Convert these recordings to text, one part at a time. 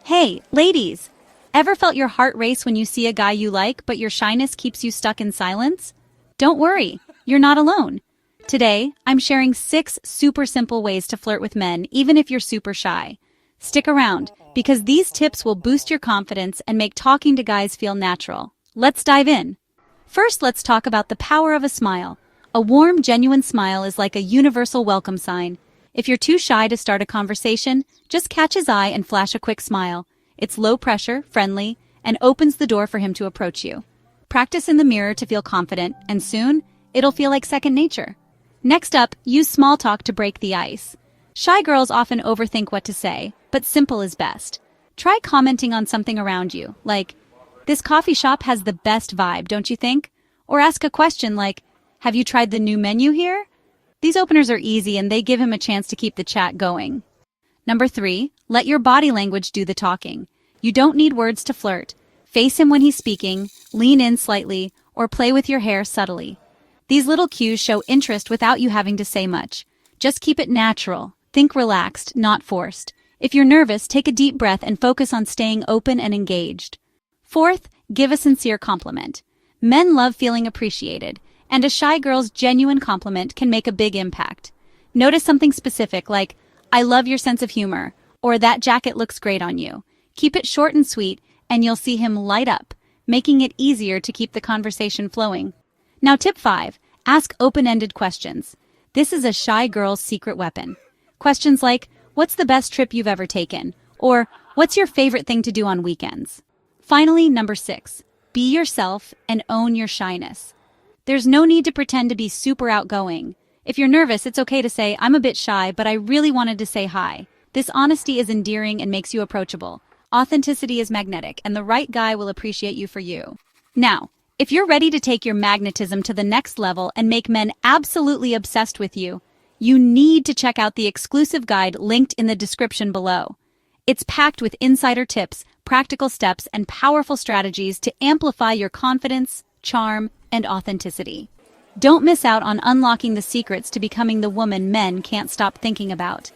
Hey, ladies! Ever felt your heart race when you see a guy you like, but your shyness keeps you stuck in silence? Don't worry, you're not alone. Today, I'm sharing 6 super simple ways to flirt with men, even if you're super shy. Stick around, because these tips will boost your confidence and make talking to guys feel natural. Let's dive in. First, let's talk about the power of a smile. A warm, genuine smile is like a universal welcome sign. If you're too shy to start a conversation, just catch his eye and flash a quick smile. It's low pressure, friendly, and opens the door for him to approach you. Practice in the mirror to feel confident, and soon, it'll feel like second nature. Next up, use small talk to break the ice. Shy girls often overthink what to say, but simple is best. Try commenting on something around you, like, "This coffee shop has the best vibe, don't you think?" Or ask a question like, "Have you tried the new menu here?" These openers are easy and they give him a chance to keep the chat going. Number 3, let your body language do the talking. You don't need words to flirt. Face him when he's speaking, lean in slightly, or play with your hair subtly. These little cues show interest without you having to say much. Just keep it natural. Think relaxed, not forced. If you're nervous, take a deep breath and focus on staying open and engaged. Fourth, give a sincere compliment. Men love feeling appreciated, and a shy girl's genuine compliment can make a big impact. Notice something specific like, "I love your sense of humor," or "That jacket looks great on you." Keep it short and sweet, and you'll see him light up, making it easier to keep the conversation flowing. Now tip 5, ask open-ended questions. This is a shy girl's secret weapon. Questions like, "What's the best trip you've ever taken?" Or, "What's your favorite thing to do on weekends?" Finally, number 6, be yourself and own your shyness. There's no need to pretend to be super outgoing. If you're nervous, it's okay to say, "I'm a bit shy, but I really wanted to say hi." This honesty is endearing and makes you approachable. Authenticity is magnetic, and the right guy will appreciate you for you. Now, if you're ready to take your magnetism to the next level and make men absolutely obsessed with you, you need to check out the exclusive guide linked in the description below. It's packed with insider tips, practical steps, and powerful strategies to amplify your confidence, charm, and authenticity. Don't miss out on unlocking the secrets to becoming the woman men can't stop thinking about.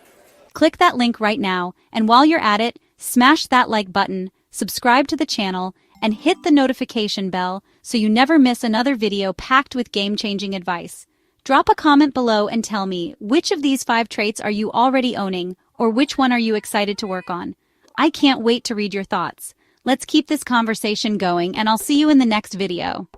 Click that link right now, and while you're at it, smash that like button, subscribe to the channel, and hit the notification bell so you never miss another video packed with game-changing advice. Drop a comment below and tell me, which of these 5 traits are you already owning, or which one are you excited to work on? I can't wait to read your thoughts. Let's keep this conversation going, and I'll see you in the next video.